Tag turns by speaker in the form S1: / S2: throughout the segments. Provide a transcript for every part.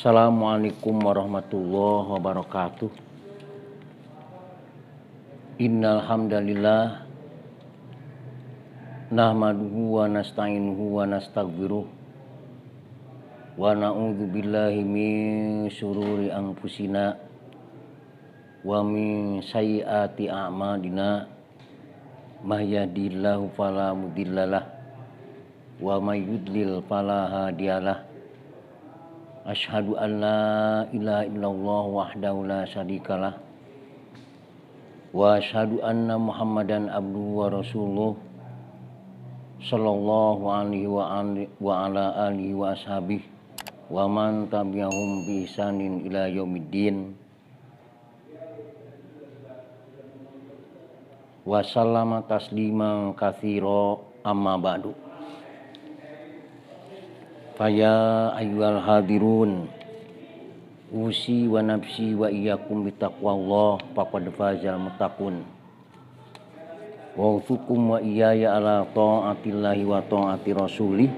S1: Assalamualaikum warahmatullahi wabarakatuh. Innal hamdalillah nahmaduhu wa nasta'inuhu wa nastaghfiruh wa na'udzu billahi min syururi anfusina wa min sayyiati a'malina may yahdihillahu fala mudhillalah wa may yudlil fala hadiyalah. Asyhadu an la ilaha illallah wahdahu la syarikalah wa asyhadu anna Muhammadan abduhu wa rasuluh sallallahu alaihi wa ala alihi wa ashabihi wa man tabi'ahum bi ihsanin ila yaumiddin wa sallama tasliman katsira amma ba'du. Faya ayyuhal hadirun usi wa nafsi wa iyyakum bitaqwallah faqad fazal muttaqun wa usukum wa iyaya ala ta'atillahi wa ta'ati rasulih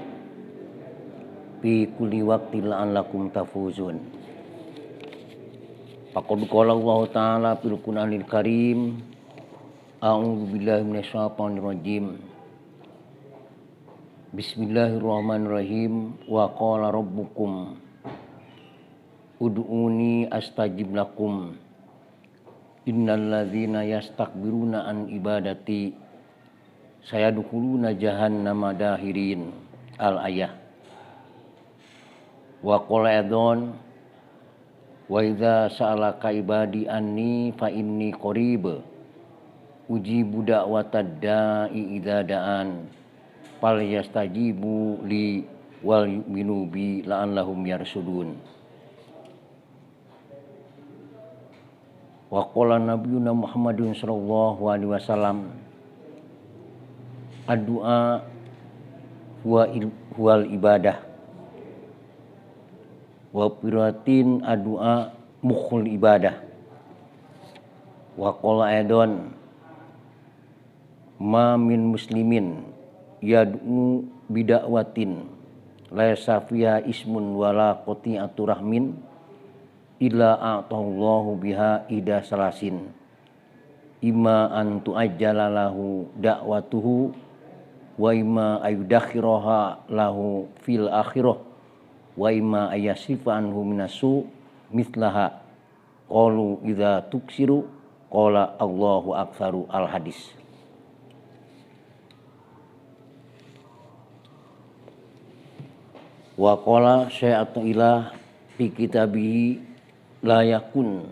S1: fi kulli waqtin la'allakum tafuzun. Faqad qala Allah ta'ala fil Qur'anil Karim a'udzu billahi minasyaitonir rajim. Bismillahirrahmanirrahim. Wa qala rabbukum ud'uni astajib lakum innal ladzina yastakbiruna an ibadati sayadkhuluna jahannama dahirin. Al-ayah. Wa qala adzon wa idza sa'alaka ibadi anni fa inni qarib ujibu da'watad da'i idza da'an fal yastajibu li wal yu'minu bi la'allahum yarsudun. Wa qala nabiyuna Muhammadun sallallahu alaihi wasallam ad-du'a huwal ibadah wa piratin ad-du'a mukhul ibadah. Wa qala aidan ma min muslimin yad'u bida'watin laisa fiha ismun wala qati'atu rahmin illa a'tallahu biha ida salasin imma an tu'ajjala lahu da'watuhu wa imma ayudakhiraha lahu fil akhirah wa imma ayasifa anhu minasu mithlaha qalu idza tuksiru qala Allahu aktsaru. Al hadis. Wa qala syai'atu ilah fi kitabihi la yakun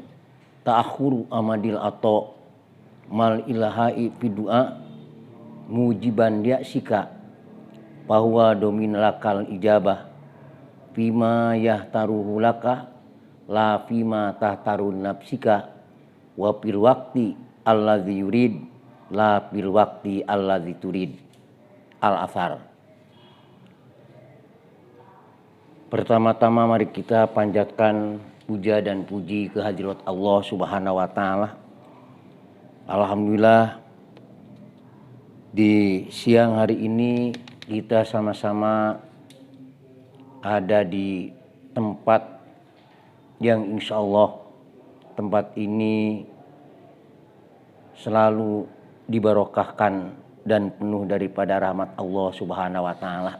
S1: ta'akhuru amadil ato mal ilahai fi du'a mujiban ya'sika bahwa domin lakal ijabah fima yahtaruhu laka la fima tahtarun nafsika wa fil waqti alladzi yurid la fil waqti alladzi turid. Al-Athar. Pertama-tama mari kita panjatkan puja dan puji kehadirat Allah Subhanahu wa taala. Alhamdulillah di siang hari ini kita sama-sama ada di tempat yang insya Allah tempat ini selalu dibarokahkan dan penuh daripada rahmat Allah Subhanahu wa taala.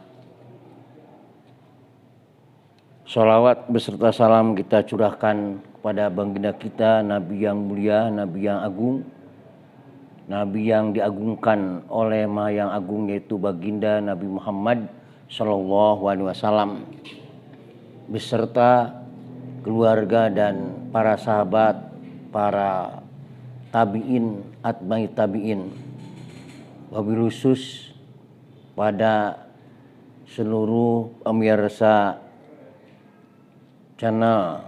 S1: Sholawat beserta salam kita curahkan kepada baginda kita, Nabi yang mulia, Nabi yang agung, Nabi yang diagungkan oleh Maha yang agung, yaitu baginda Nabi Muhammad Sallallahu Alaihi Wasallam, beserta keluarga dan para sahabat, para tabi'in, atba'i tabi'in, wabil khusus pada seluruh pemirsa channel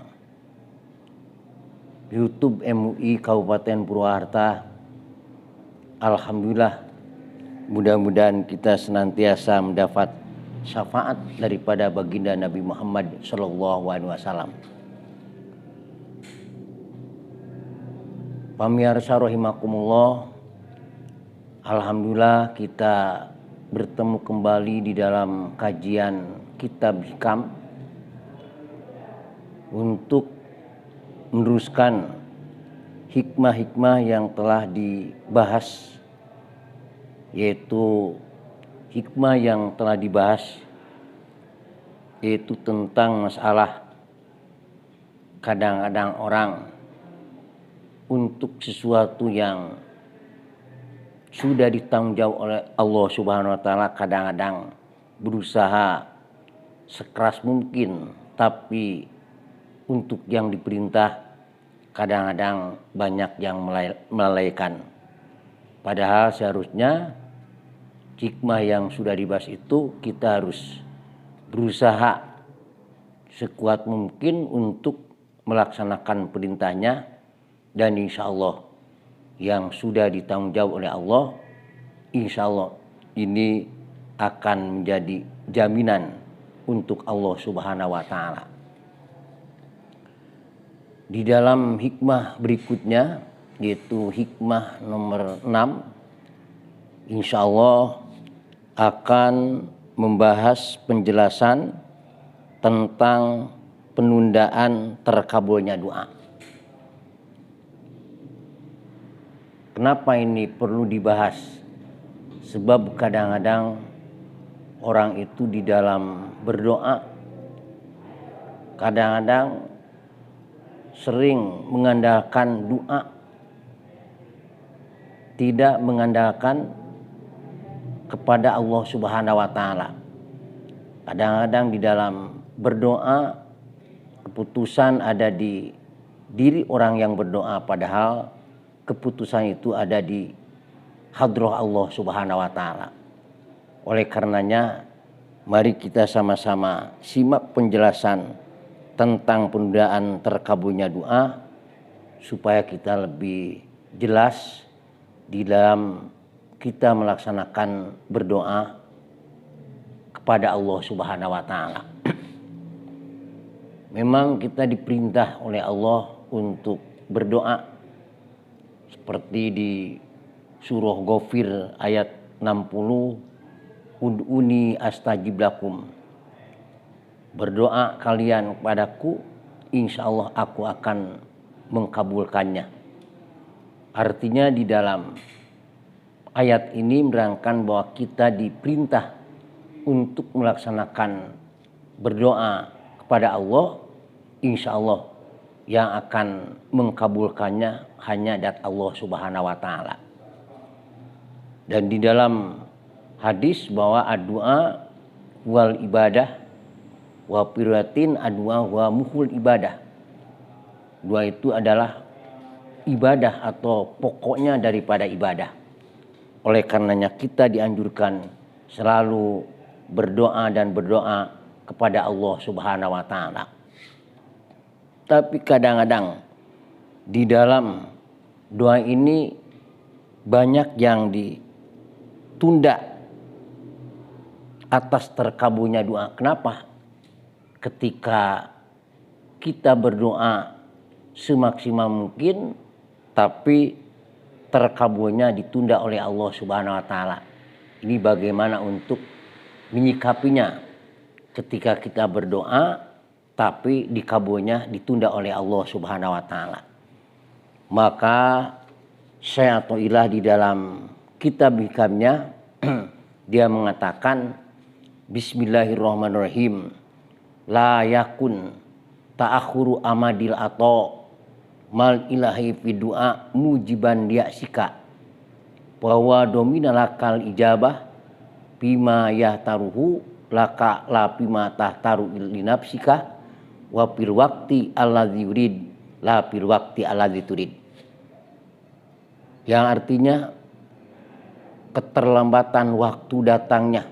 S1: YouTube MUI Kabupaten Purwakarta. Alhamdulillah, mudah-mudahan kita senantiasa mendapat syafaat daripada baginda Nabi Muhammad Sallallahu Alaihi Wasallam. Pamirsa rahimakumullah, alhamdulillah kita bertemu kembali di dalam kajian Kitab Hikam untuk meneruskan hikmah-hikmah yang telah dibahas, yaitu hikmah yang telah dibahas yaitu tentang masalah kadang-kadang orang untuk sesuatu yang sudah ditanggung jawab oleh Allah Subhanahu wa taala, kadang-kadang berusaha sekeras mungkin, tapi untuk yang diperintah kadang-kadang banyak yang melalaikan. Padahal seharusnya hikmah yang sudah dibahas itu kita harus berusaha sekuat mungkin untuk melaksanakan perintahnya, dan insya Allah yang sudah ditanggung jawab oleh Allah, insya Allah ini akan menjadi jaminan untuk Allah Subhanahu wa taala. Di dalam hikmah berikutnya, yaitu hikmah nomor 6, insya Allah akan membahas penjelasan tentang penundaan terkabulnya doa. Kenapa ini perlu dibahas? Sebab kadang-kadang orang itu di dalam berdoa kadang-kadang sering mengandalkan doa, tidak mengandalkan kepada Allah Subhanahu wa taala. Kadang-kadang di dalam berdoa keputusan ada di diri orang yang berdoa, padahal keputusan itu ada di hadrah Allah Subhanahu wa taala. Oleh karenanya mari kita sama-sama simak penjelasan tentang penundaan terkabulnya doa supaya kita lebih jelas di dalam kita melaksanakan berdoa kepada Allah Subhanahu wa taala. Memang kita diperintah oleh Allah untuk berdoa seperti di surah Ghafir ayat 60, ud'uni astajib lakum. Berdoa kalian kepadaku, insya Allah aku akan mengkabulkannya. Artinya di dalam ayat ini menerangkan bahwa kita diperintah untuk melaksanakan berdoa kepada Allah, insya Allah yang akan mengkabulkannya hanya dat Allah Subhanahu wa taala. Dan di dalam hadis bahwa doa wal ibadah wa piratin adua wa muhul ibadah. Doa itu adalah ibadah atau pokoknya daripada ibadah. Oleh karenanya kita dianjurkan selalu berdoa dan berdoa kepada Allah Subhanahu wa taala. Tapi kadang-kadang di dalam doa ini banyak yang ditunda atas terkabulnya doa. Kenapa? Ketika kita berdoa semaksimal mungkin tapi terkabulnya ditunda oleh Allah Subhanahu wa taala. Ini bagaimana untuk menyikapinya ketika kita berdoa tapi dikabulnya ditunda oleh Allah Subhanahu wa taala. Maka Syaikhullah di dalam kitab hikamnya dia mengatakan Bismillahirrahmanirrahim, la yakun ta'akhuru amadil ato mal ilahi fi du'a mujiban li'asika bahwa domina lakal ijabah bima yahtaruhu laka la bima tahtaru linafsika wa fil waqti alladzi yurid la fil waqti alladzi turid. Yang artinya keterlambatan waktu datangnya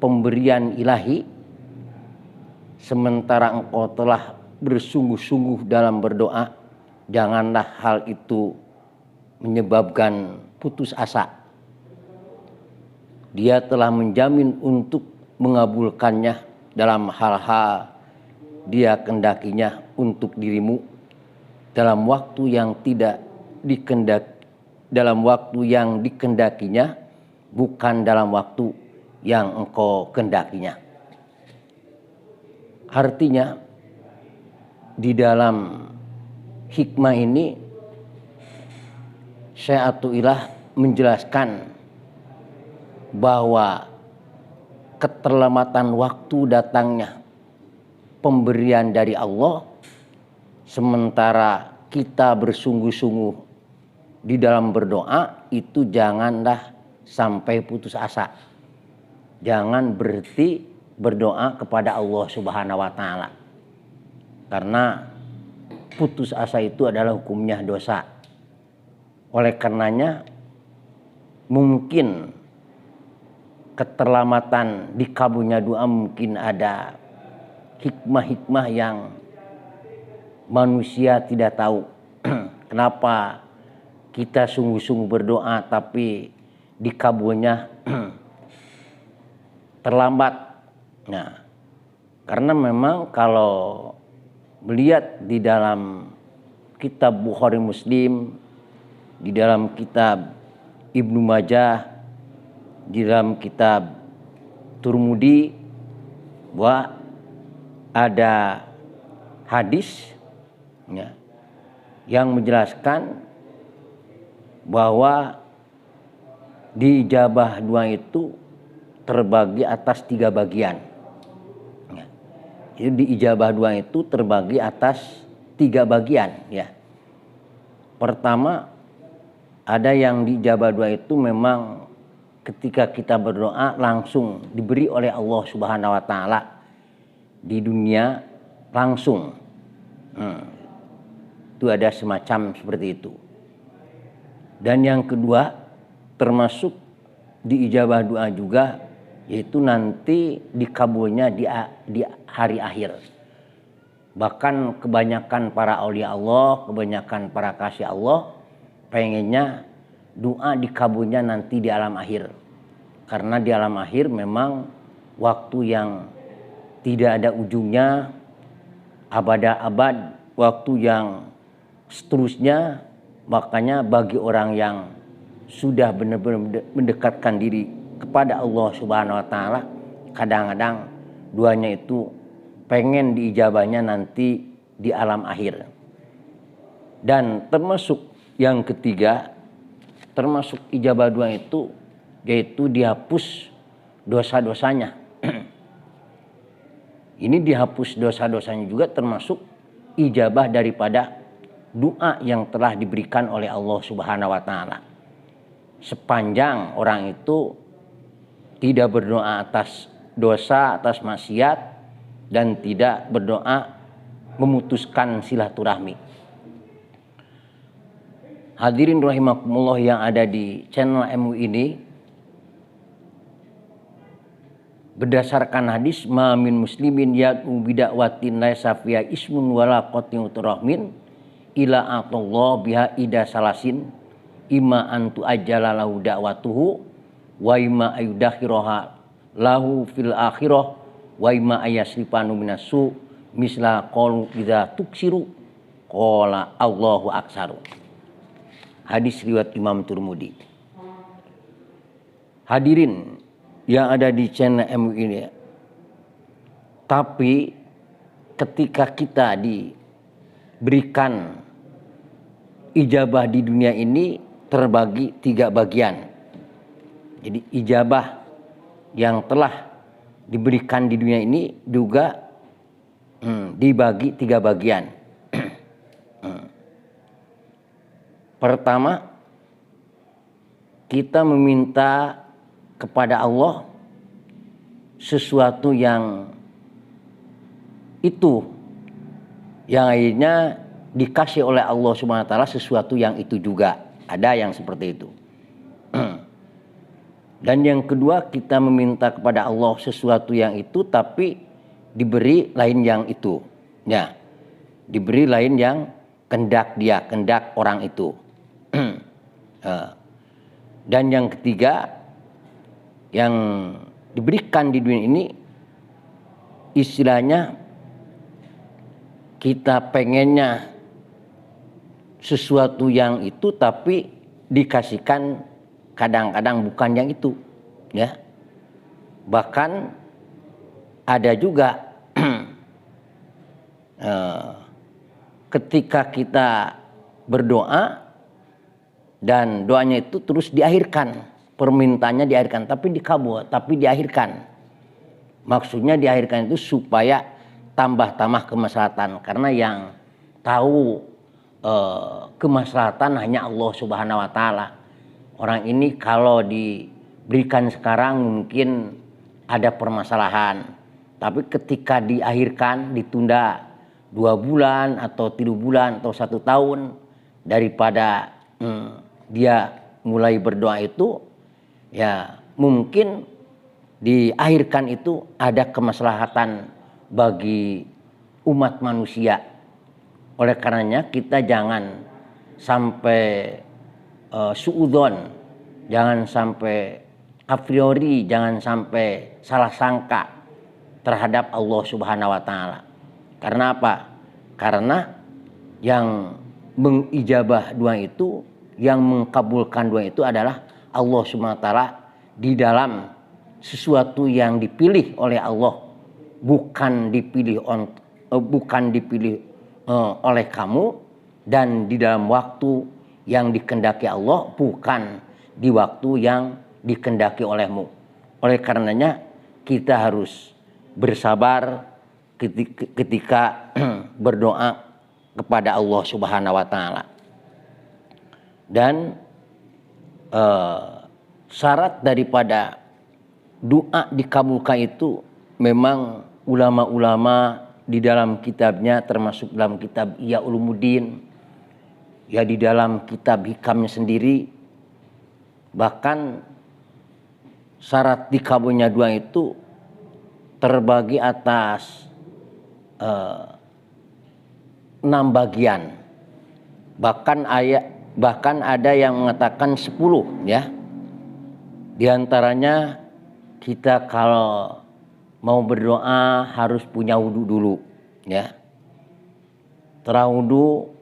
S1: pemberian ilahi sementara engkau telah bersungguh-sungguh dalam berdoa, janganlah hal itu menyebabkan putus asa. Dia telah menjamin untuk mengabulkannya dalam hal-hal dia kendakinya untuk dirimu dalam waktu yang tidak dikendakinya, bukan dalam waktu yang engkau kendakinya. Artinya di dalam hikmah ini Syekh Athaillah menjelaskan bahwa keterlambatan waktu datangnya pemberian dari Allah, sementara kita bersungguh-sungguh di dalam berdoa, itu janganlah sampai putus asa. Jangan berhenti berdoa kepada Allah Subhanahu wa taala. Karena putus asa itu adalah hukumnya dosa. Oleh karenanya mungkin keterlambatan dikabulnya doa mungkin ada hikmah-hikmah yang manusia tidak tahu. Kenapa kita sungguh-sungguh berdoa tapi dikabulnya terlambat. Nah, karena memang kalau melihat di dalam kitab Bukhari Muslim, di dalam kitab Ibnu Majah, di dalam kitab Turmudi, bahwa ada hadis ya, yang menjelaskan bahwa diijabah doa itu terbagi atas 3 bagian. Ya. Jadi diijabah doa itu terbagi atas 3 bagian. Ya. Pertama, ada yang diijabah doa itu memang ketika kita berdoa langsung diberi oleh Allah Subhanahu wa taala di dunia langsung. Itu ada semacam seperti itu. Dan yang kedua termasuk diijabah doa juga, yaitu nanti dikabulnya di hari akhir. Bahkan kebanyakan para aulia Allah, kebanyakan para kasih Allah pengennya doa dikabulnya nanti di alam akhir. Karena di alam akhir memang waktu yang tidak ada ujungnya, abad-abad, waktu yang seterusnya. Makanya bagi orang yang sudah benar-benar mendekatkan diri kepada Allah Subhanahu wa taala, kadang-kadang doanya itu pengen diijabahnya nanti di alam akhir. Dan termasuk yang ketiga, termasuk ijabah doa itu, yaitu dihapus dosa-dosanya. Ini dihapus dosa-dosanya juga termasuk ijabah daripada doa yang telah diberikan oleh Allah Subhanahu wa taala. Sepanjang orang itu tidak berdoa atas dosa, atas maksiat, dan tidak berdoa memutuskan silaturahmi. Hadirin rahimakumullah yang ada di channel MU ini, berdasarkan hadis ma min muslimin yad'u bida'watin laisa fiha ismun wala qati'ut rahmin ila atallah biha ida salasin imma antu ajala lahu da'watuhu wa imma ayudakhiraha lahu fil akhirah wa imma ayasrifanu minasu misla qalu idza tuksiru qala Allahu aksaru. Hadis riwayat Imam Turmudi. Hadirin yang ada di channel MU ini, tapi ketika kita diberikan ijabah di dunia ini terbagi 3 bagian. Jadi ijabah yang telah diberikan di dunia ini juga dibagi 3 bagian. Pertama, kita meminta kepada Allah sesuatu yang itu yang akhirnya dikasih oleh Allah Subhanahu wa taala sesuatu yang itu juga. Ada yang seperti itu. Dan yang kedua, kita meminta kepada Allah sesuatu yang itu tapi diberi lain yang itu. Ya. Diberi lain yang kehendak dia, kehendak orang itu. Dan yang ketiga, yang diberikan di dunia ini istilahnya kita pengennya sesuatu yang itu tapi dikasihkan kadang-kadang bukan yang itu, ya. Bahkan ada juga ketika kita berdoa dan doanya itu terus diakhirkan, permintaannya diakhirkan, tapi dikabul, tapi diakhirkan. Maksudnya diakhirkan itu supaya tambah-tambah kemaslahatan, karena yang tahu kemaslahatan hanya Allah Subhanahu wa taala. Orang ini kalau diberikan sekarang mungkin ada permasalahan, tapi ketika diakhirkan, ditunda 2 bulan atau 3 bulan atau 1 tahun, daripada dia mulai berdoa itu, ya mungkin diakhirkan itu ada kemaslahatan bagi umat manusia. Oleh karenanya kita jangan sampai suudzon, jangan sampai a priori, jangan sampai salah sangka terhadap Allah Subhanahu wa taala. Karena apa? Karena yang mengijabah doa itu, yang mengkabulkan doa itu adalah Allah Subhanahu wa taala di dalam sesuatu yang dipilih oleh Allah, bukan dipilih oleh kamu, dan di dalam waktu yang dikehendaki Allah, bukan di waktu yang dikehendaki olehmu. Oleh karenanya kita harus bersabar ketika berdoa kepada Allah Subhanahu wa taala. Dan syarat daripada doa dikabulkan itu memang ulama-ulama di dalam kitabnya, termasuk dalam kitab Ihya Ulumuddin, ya di dalam kitab hikamnya sendiri, bahkan syarat dikabulnya doa itu terbagi atas 6 bagian. Bahkan ada yang mengatakan 10 ya. Di antaranya kita kalau mau berdoa harus punya wudhu dulu ya. Setelah wudhu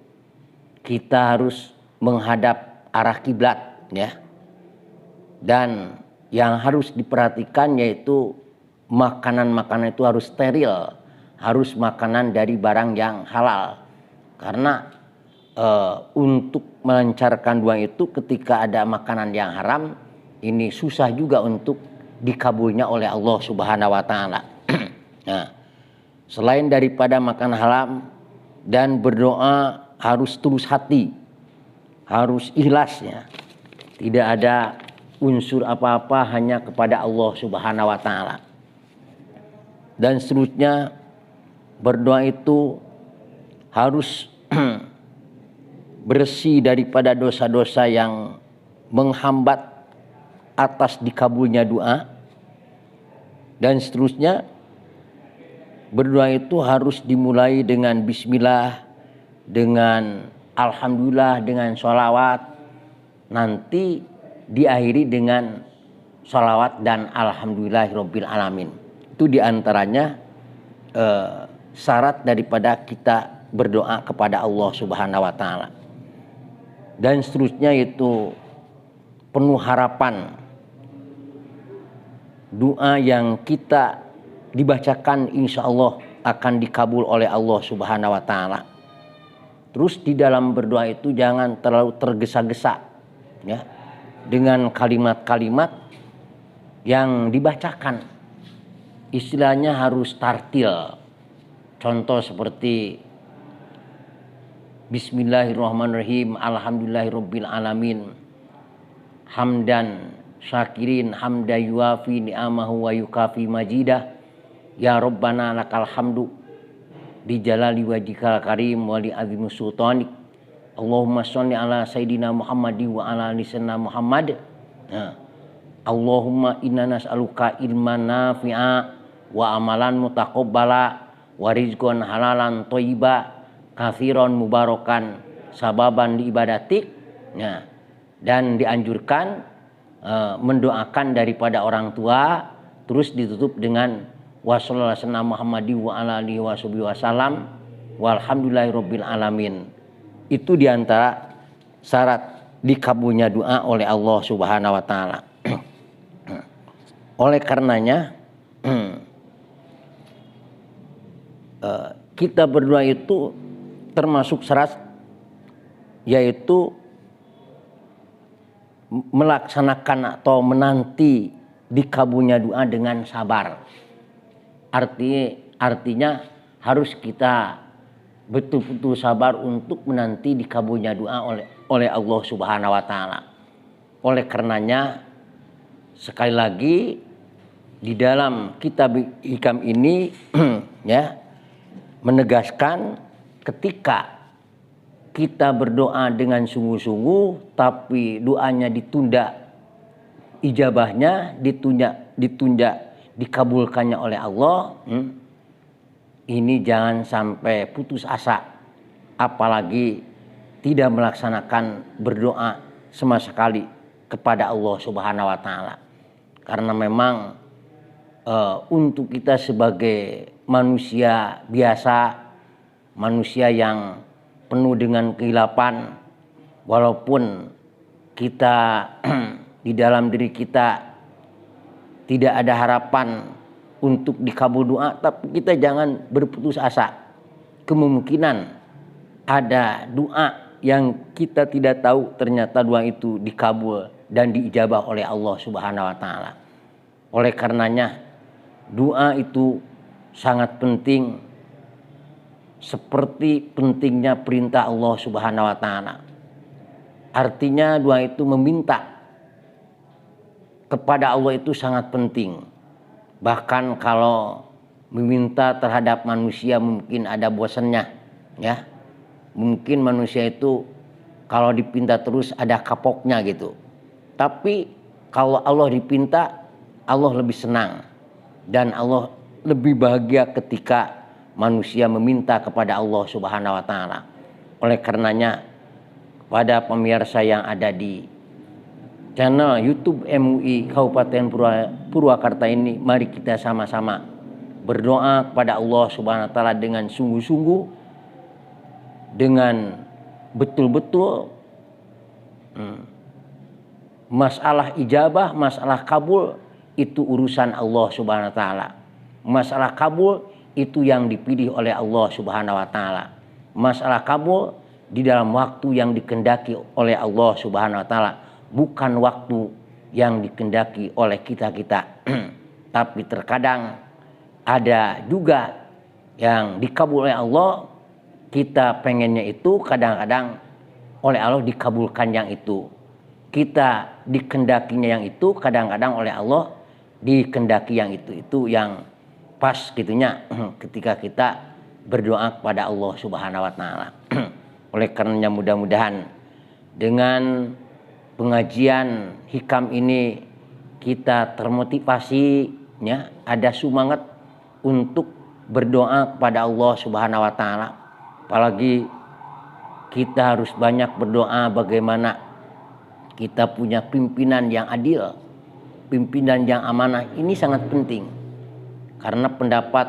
S1: kita harus menghadap arah kiblat ya. Dan yang harus diperhatikan yaitu makanan-makanan itu harus steril, harus makanan dari barang yang halal. Karena untuk melancarkan doa itu ketika ada makanan yang haram, ini susah juga untuk dikabulnya oleh Allah Subhanahu wa taala. Nah, selain daripada makan haram dan berdoa harus tulus hati, harus ikhlas ya. Tidak ada unsur apa-apa, hanya kepada Allah Subhanahu wa taala. Dan seterusnya berdoa itu harus bersih daripada dosa-dosa yang menghambat atas dikabulnya doa. Dan seterusnya berdoa itu harus dimulai dengan bismillah, dengan alhamdulillah, dengan sholawat, nanti diakhiri dengan sholawat dan alhamdulillahirabbil alamin. Itu diantaranya syarat daripada kita berdoa kepada Allah Subhanahu wa taala. Dan seterusnya itu penuh harapan, doa yang kita dibacakan insya Allah akan dikabul oleh Allah Subhanahu wa taala. Terus di dalam berdoa itu jangan terlalu tergesa-gesa ya, dengan kalimat-kalimat yang dibacakan. Istilahnya harus tartil. Contoh seperti Bismillahirrahmanirrahim, alhamdulillahirabbil alamin, hamdan syakirin hamda yuafi ni'amahu wa yukafi majidah, ya Rabbana lakal hamdu di jalali wajhikal karim wa li azimi sultanik, Allahumma sholli ala sayyidina Muhammadin wa ala ali sayyidina Muhammad. Nah, Allahumma inna nas'aluka ilman nafi'a wa amalan mutaqabbala wa rizqan halalan thayyiba katsiran mubarakan sababan li ibadatik. Nah, dan dianjurkan mendoakan daripada orang tua, terus ditutup dengan wa sallallahu alaihi wasallam Muhammadin wa ala alihi wasallam walhamdulillahirabbil alamin. Itu diantara syarat dikabulnya doa oleh Allah Subhanahu wa taala. Oleh karenanya kita berdoa itu termasuk syarat yaitu melaksanakan atau menanti dikabulnya doa dengan sabar. Artinya harus kita betul-betul sabar untuk menanti dikabulnya doa oleh Allah Subhanahu wa taala. Oleh karenanya sekali lagi di dalam kitab hikam ini ya menegaskan ketika kita berdoa dengan sungguh-sungguh tapi doanya ditunda, ijabahnya ditunda dikabulkannya oleh Allah, ini jangan sampai putus asa, apalagi tidak melaksanakan berdoa sama sekali kepada Allah Subhanahu wa taala. Karena memang untuk kita sebagai manusia biasa, manusia yang penuh dengan kehilapan, walaupun kita di dalam diri kita tidak ada harapan untuk dikabul doa, tapi kita jangan berputus asa. Kemungkinan ada doa yang kita tidak tahu ternyata doa itu dikabul dan diijabah oleh Allah Subhanahu wa taala. Oleh karenanya doa itu sangat penting, seperti pentingnya perintah Allah Subhanahu wa taala. Artinya doa itu meminta kepada Allah itu sangat penting. Bahkan kalau meminta terhadap manusia mungkin ada bosannya, ya. Mungkin manusia itu kalau dipinta terus ada kapoknya gitu. Tapi kalau Allah dipinta, Allah lebih senang. Dan Allah lebih bahagia ketika manusia meminta kepada Allah Subhanahu wa taala. Oleh karenanya pada pemirsa yang ada di channel YouTube MUI Kabupaten Purwakarta ini, mari kita sama-sama berdoa kepada Allah Subhanahu wa taala dengan sungguh-sungguh, dengan betul-betul. Masalah ijabah, masalah kabul itu urusan Allah Subhanahu wa taala. Masalah kabul itu yang dipilih oleh Allah Subhanahu wa taala. Masalah kabul di dalam waktu yang dikehendaki oleh Allah Subhanahu wa taala, bukan waktu yang dikehendaki oleh kita-kita. Tapi terkadang ada juga yang dikabul oleh Allah, kita pengennya itu, kadang-kadang oleh Allah dikabulkan yang itu. Kita dikehendakinya yang itu, kadang-kadang oleh Allah dikehendaki yang itu. Itu yang pas gitunya ketika kita berdoa kepada Allah Subhanahu wa taala. Oleh karenanya mudah-mudahan dengan pengajian hikam ini kita termotivasi, ya, ada semangat untuk berdoa kepada Allah Subhanahu wa taala. Apalagi kita harus banyak berdoa bagaimana kita punya pimpinan yang adil, pimpinan yang amanah. Ini sangat penting. Karena pendapat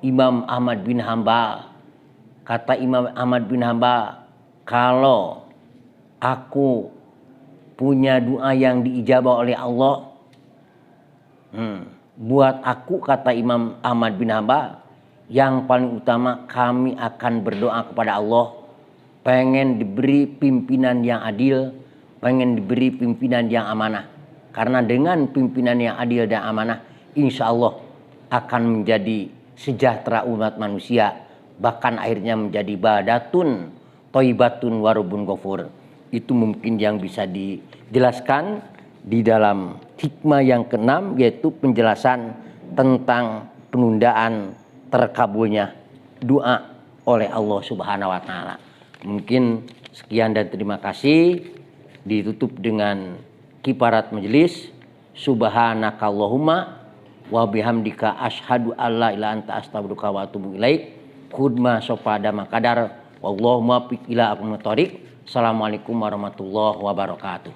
S1: Imam Ahmad bin Hambal, kata Imam Ahmad bin Hambal, kalau aku punya doa yang diijabah oleh Allah, buat aku, kata Imam Ahmad bin Hambal, yang paling utama kami akan berdoa kepada Allah, pengen diberi pimpinan yang adil, pengen diberi pimpinan yang amanah. Karena dengan pimpinan yang adil dan amanah, insya Allah akan menjadi sejahtera umat manusia, bahkan akhirnya menjadi badatun toibatun warubun ghafur. Itu mungkin yang bisa dijelaskan di dalam hikmah yang keenam, yaitu penjelasan tentang penundaan terkabulnya doa oleh Allah Subhanahu wa taala. Mungkin sekian dan terima kasih. Ditutup dengan kiparat majelis. Subhanakallahumma wa bihamdika asyhadu alla ilaha anta astaghfiruka wa atubu ilaik. Khudma sopada makadar. Wallahumma fiq ila aqwamit thoriq. Assalamualaikum warahmatullahi wabarakatuh.